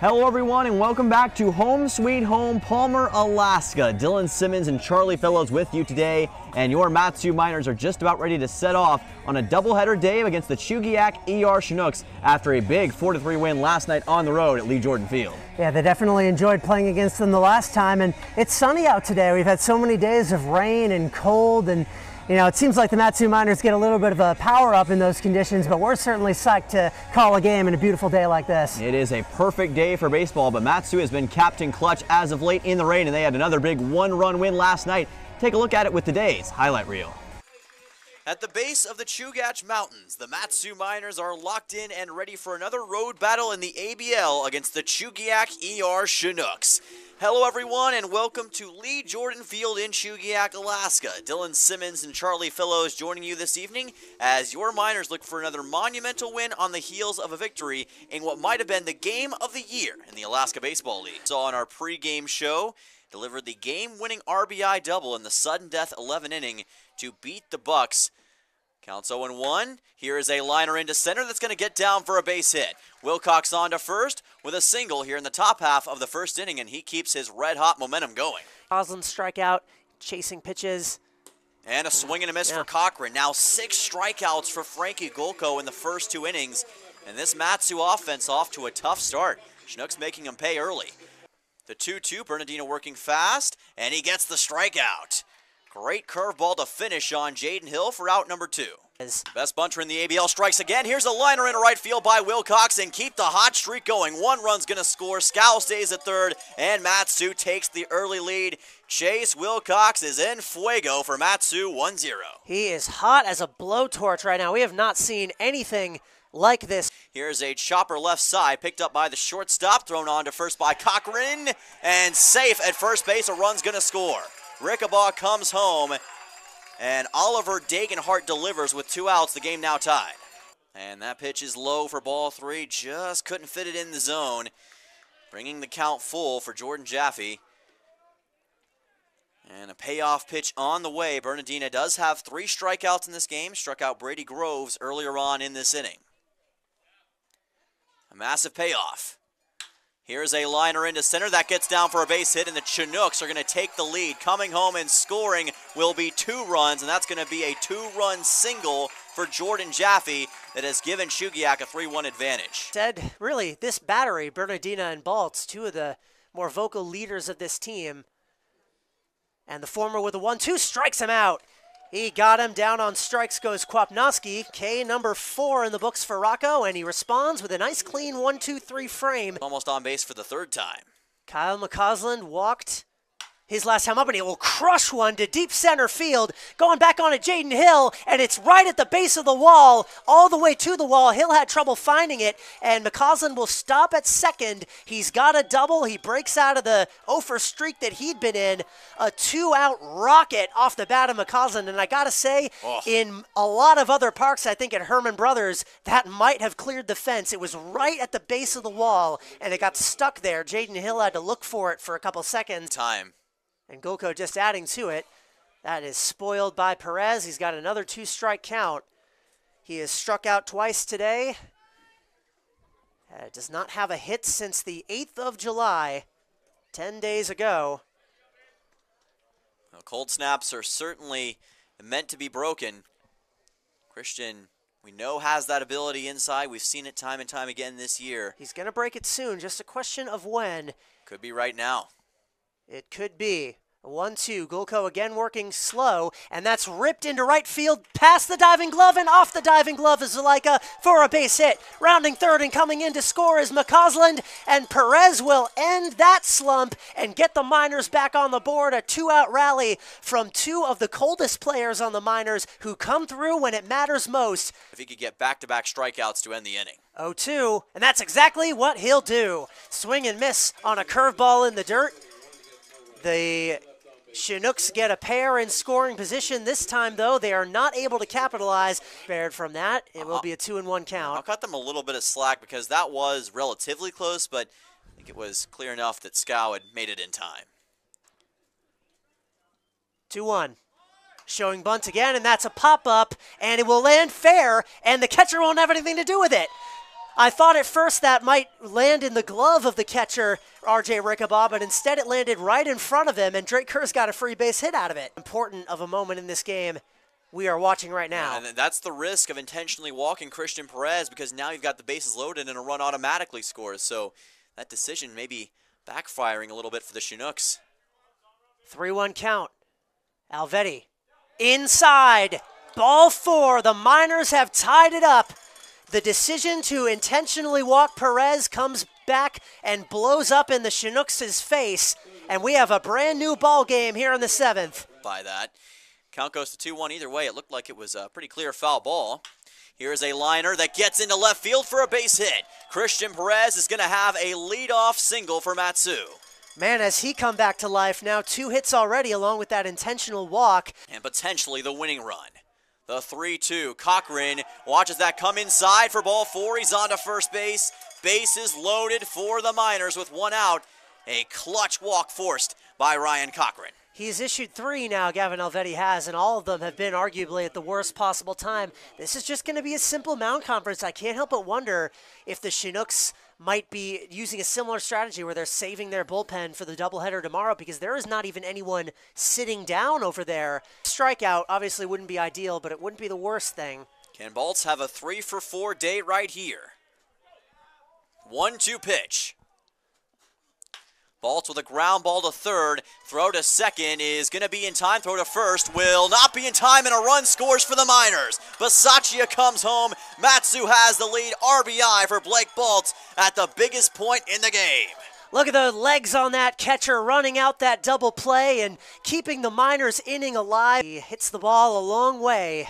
Hello everyone and welcome back to Home Sweet Home, Palmer, Alaska. Dylan Simmons and Charlie Fellows with you today, and your Mat-Su Miners are just about ready to set off on a doubleheader day against the Chugiak-Eagle Chinooks after a big 4-3 win last night on the road at Lee Jordan Field. Yeah, they definitely enjoyed playing against them the last time, and it's sunny out today. We've had so many days of rain and cold, and you know, it seems like the Mat-Su Miners get a little bit of a power up in those conditions, but we're certainly psyched to call a game in a beautiful day like this. It is a perfect day for baseball, but Mat-Su has been Captain Clutch as of late in the rain, and they had another big one-run win last night. Take a look at it with today's highlight reel. At the base of the Chugach Mountains, the Mat-Su Miners are locked in and ready for another road battle in the ABL against the Chugiak-Eagle Chinooks. Hello everyone and welcome to Lee Jordan Field in Chugiak, Alaska. Dylan Simmons and Charlie Fellows joining you this evening as your Miners look for another monumental win on the heels of a victory in what might have been the game of the year in the Alaska Baseball League. So on our pregame show, delivered the game-winning RBI double in the sudden death 11th inning to beat the Bucks. Counts 0-1. Here is a liner into center that's going to get down for a base hit. Wilcox on to first with a single here in the top half of the first inning, and he keeps his red-hot momentum going. Oslin strikeout, chasing pitches. And a swing and a miss for Cochran. Now 6 strikeouts for Frankie Golko in the first 2 innings, and this Mat-Su offense off to a tough start. Chinooks making him pay early. The 2-2, Bernardino working fast, and he gets the strikeout. Great curveball to finish on Jaden Hill for out number 2. Best bunter in the ABL strikes again. Here's a liner into right field by Wilcox and keep the hot streak going. 1 run's going to score. Scow stays at third, and Mat-Su takes the early lead. Chase Wilcox is in fuego for Mat-Su 1-0. He is hot as a blowtorch right now. We have not seen anything like this. Here's a chopper left side, picked up by the shortstop, thrown on to first by Cochran, and safe at first base. A run's going to score. Rickabaugh comes home, and Oliver Dagenhart delivers with 2 outs, the game now tied. And that pitch is low for ball 3, just couldn't fit it in the zone, bringing the count full for Jordan Jaffe. And a payoff pitch on the way. Bernardino does have 3 strikeouts in this game, struck out Brady Groves earlier on in this inning. A massive payoff. Here's a liner into center that gets down for a base hit, and the Chinooks are going to take the lead. Coming home and scoring will be 2 runs, and that's going to be a 2-run single for Jordan Jaffe that has given Chugiak a 3-1 advantage. Said, really, this battery, Bernardino and Balsz, 2 of the more vocal leaders of this team. And the former with a 1-2 strikes him out. He got him. Down on strikes goes Kwapnowski. K number 4 in the books for Rocco, and he responds with a nice clean 1-2-3 frame. Almost on base for the 3rd time. Kyle McCausland walked his last time up, and he will crush one to deep center field. Going back on it, Jaden Hill, and it's right at the base of the wall, all the way to the wall. Hill had trouble finding it, and McCausland will stop at second. He's got a double. He breaks out of the 0-for streak that he'd been in. A 2-out rocket off the bat of McCausland, and I gotta say, in a lot of other parks, I think at Herman Brothers, that might have cleared the fence. It was right at the base of the wall, and it got stuck there. Jaden Hill had to look for it for a couple seconds. And Golko just adding to it. That is spoiled by Perez. He's got another 2-strike count. He has struck out twice today. Does not have a hit since the 8th of July, 10 days ago. Well, cold snaps are certainly meant to be broken. Christian, we know, has that ability inside. We've seen it time and time again this year. He's going to break it soon, just a question of when. Could be right now. It could be. 1-2. Golko again working slow, and that's ripped into right field past the diving glove and off the diving glove is Zuleika for a base hit. Rounding third and coming in to score is McCausland, and Perez will end that slump and get the Miners back on the board. A 2-out rally from 2 of the coldest players on the Miners who come through when it matters most. If he could get back-to-back strikeouts to end the inning. 0-2, and that's exactly what he'll do. Swing and miss on a curveball in the dirt. The Chinooks get a pair in scoring position. This time, though, they are not able to capitalize. Spared from that, it will be a 2-1 count. I'll cut them a little bit of slack because that was relatively close, but I think it was clear enough that Scow had made it in time. 2-1. Showing bunt again, and that's a pop-up, and it will land fair, and the catcher won't have anything to do with it. I thought at first that might land in the glove of the catcher, R.J. Rickabaugh, but instead it landed right in front of him, and Drake Kerr's got a free base hit out of it. Important of a moment in this game we are watching right now. Yeah, and that's the risk of intentionally walking Christian Perez, because now you've got the bases loaded and a run automatically scores. So that decision may be backfiring a little bit for the Chinooks. 3-1 count. Alvetti inside. Ball 4. The Miners have tied it up. The decision to intentionally walk Perez comes back and blows up in the Chinooks' face, and we have a brand new ball game here in the 7th. By that, count goes to 2-1 either way. It looked like it was a pretty clear foul ball. Here's a liner that gets into left field for a base hit. Christian Perez is going to have a leadoff single for Matsu. Man, has he come back to life now. 2 hits already along with that intentional walk. And potentially the winning run. The 3-2. Cochran watches that come inside for ball 4. He's on to first base. Bases loaded for the Miners with 1 out. A clutch walk forced by Ryan Cochran. He's issued 3 now, Gavin Alvetti has, and all of them have been arguably at the worst possible time. This is just going to be a simple mound conference. I can't help but wonder if the Chinooks might be using a similar strategy where they're saving their bullpen for the doubleheader tomorrow, because there is not even anyone sitting down over there. Strikeout obviously wouldn't be ideal, but it wouldn't be the worst thing. Can Balsz have a 3-for-4 day right here? 1-2 pitch. Balsz with a ground ball to third. Throw to second is going to be in time. Throw to first will not be in time, and a run scores for the Miners. Bisaccia comes home. Matsu has the lead. RBI for Blake Balsz at the biggest point in the game. Look at the legs on that catcher running out that double play and keeping the Miners inning alive. He hits the ball a long way,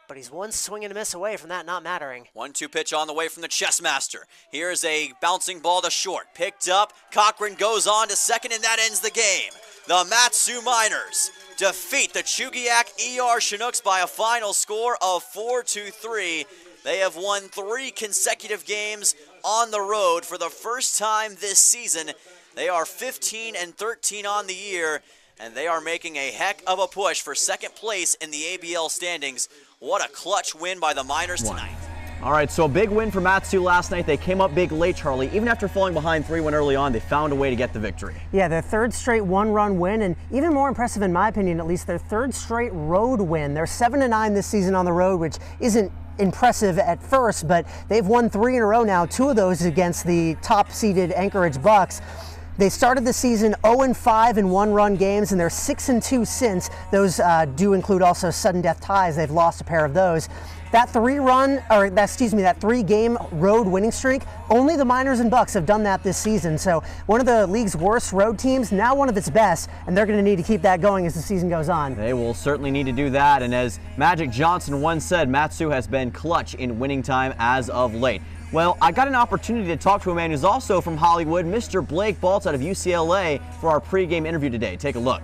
but he's one swing and a miss away from that not mattering. 1-2 pitch on the way from the chess master. Here's a bouncing ball to short. Picked up. Cochran goes on to second, and that ends the game. The Matsu Miners defeat the Chugiak-Eagle Chinooks by a final score of 4-3. They have won 3 consecutive games on the road for the first time this season. They are 15-13 on the year, and they are making a heck of a push for second place in the ABL standings. What a clutch win by the Miners tonight. All right, so a big win for Matsu last night. They came up big late, Charlie. Even after falling behind 3-1 early on, they found a way to get the victory. Yeah, their 3rd straight 1-run win, and even more impressive in my opinion, at least, their 3rd straight road win. They're 7-9 this season on the road, which isn't impressive at first, but they've won 3 in a row now, 2 of those against the top-seeded Anchorage Bucks. They started the season 0-5 in 1-run games, and they're 6-2 since. Those do include also sudden death ties. They've lost a pair of those. That 3-game road winning streak, only the Miners and Bucks have done that this season. So one of the league's worst road teams, now one of its best, and they're going to need to keep that going as the season goes on. They will certainly need to do that, and as Magic Johnson once said, Matsu has been clutch in winning time as of late. Well, I got an opportunity to talk to a man who's also from Hollywood, Mr. Blake Balsz out of UCLA, for our pregame interview today. Take a look.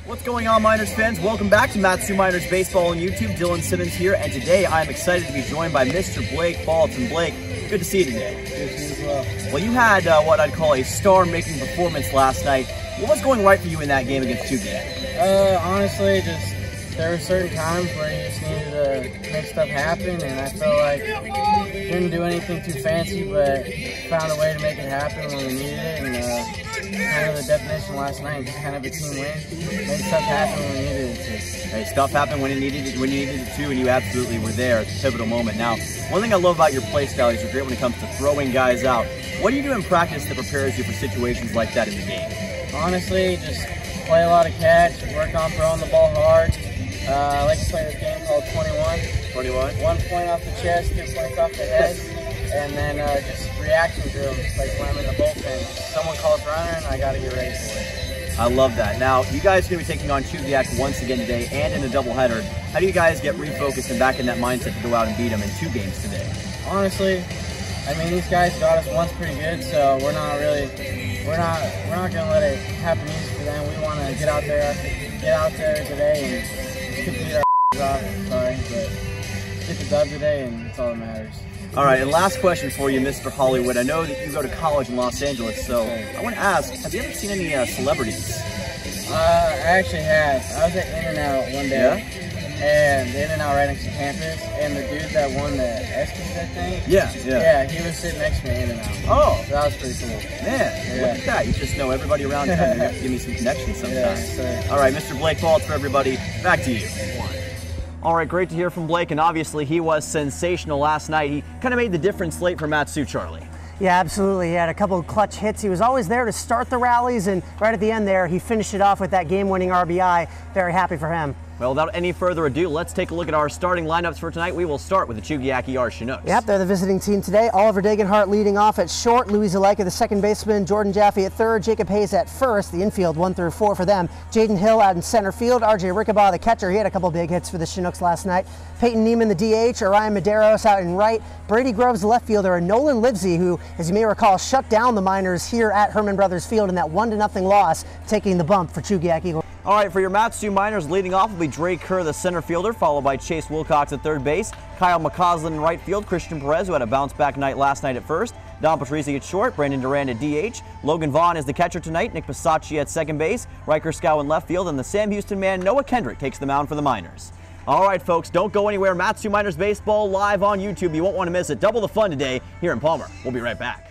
What's going on, Miners fans? Welcome back to Matsu Miners Baseball on YouTube. Dylan Simmons here, and today I'm excited to be joined by Mr. Blake Balsz. And Blake, good to see you today. Good to see you as well. Well, you had what I'd call a star-making performance last night. What was going right for you in that game against Chugiak? Honestly, just there were certain times where you just needed to make stuff happen, and I felt like didn't do anything too fancy, but found a way to make it happen when we needed it. And kind of the definition last night, just kind of a team win. Made stuff happen when we needed it to. Hey, stuff happened when you needed it to, and you absolutely were there at the pivotal moment. Now, one thing I love about your play style is you're great when it comes to throwing guys out. What do you do in practice that prepares you for situations like that in the game? Honestly, just play a lot of catch, work on throwing the ball hard. I like to play this game called 21. 21? 1 point off the chest, 2 points off the head, and then just reaction drills, like when I'm in the bullpen. Someone calls runner, and I got to get ready for it. I love that. Now, you guys are going to be taking on Chugiak once again today and in a doubleheader. How do you guys get refocused and back in that mindset to go out and beat them in 2 games today? Honestly, I mean, these guys got us once pretty good, so we're not going to let it happen easy for them. We want to get out there today and just beat our off. Sorry, but get the dub today, and that's all that matters. All right, and last question for you, Mr. Hollywood. I know that you go to college in Los Angeles, so I want to ask, have you ever seen any celebrities? I actually have. I was at In-N-Out one day. Yeah? and they ended out right next to campus. And the dude that won the Estes, I think. Yeah. He was sitting next to me in and out. Oh, So that was pretty cool. man, look at that. You just know everybody around town. You have to give me some connections sometimes. Yeah, sir. All right, Mr. Blake Balsz for everybody. Back to you. All right, great to hear from Blake, and obviously he was sensational last night. He kind of made the difference late for Mat-Su, Charlie. Yeah, absolutely. He had a couple of clutch hits. He was always there to start the rallies, and right at the end there, he finished it off with that game-winning RBI. Very happy for him. Well, without any further ado, let's take a look at our starting lineups for tonight. We will start with the Chugiak-Eagle Chinooks. Yep, they're the visiting team today. Oliver Degenhart leading off at short, Louis Zuleika, the second baseman, Jordan Jaffe at third, Jacob Hayes at first, the infield 1 through 4 for them. Jaden Hill out in center field, RJ Rickabaugh, the catcher, he had a couple big hits for the Chinooks last night. Peyton Neiman, the DH, Orion Medeiros out in right, Brady Groves, the left fielder, and Nolan Livesey, who, as you may recall, shut down the Miners here at Herman Brothers Field in that 1-0 loss, taking the bump for Chugiak-Eagle. All right, for your Mat-Su Miners, leading off will be Drake Kerr, the center fielder, followed by Chase Wilcox at third base, Kyle McCausland in right field, Christian Perez, who had a bounce-back night last night at first, Don Patrici at short, Brandon Durand at DH, Logan Vaughn is the catcher tonight, Nick Pisacci at second base, Riker Scow in left field, and the Sam Houston man Noah Kendrick takes the mound for the Miners. All right, folks, don't go anywhere. Mat-Su Miners Baseball live on YouTube. You won't want to miss it. Double the fun today here in Palmer. We'll be right back.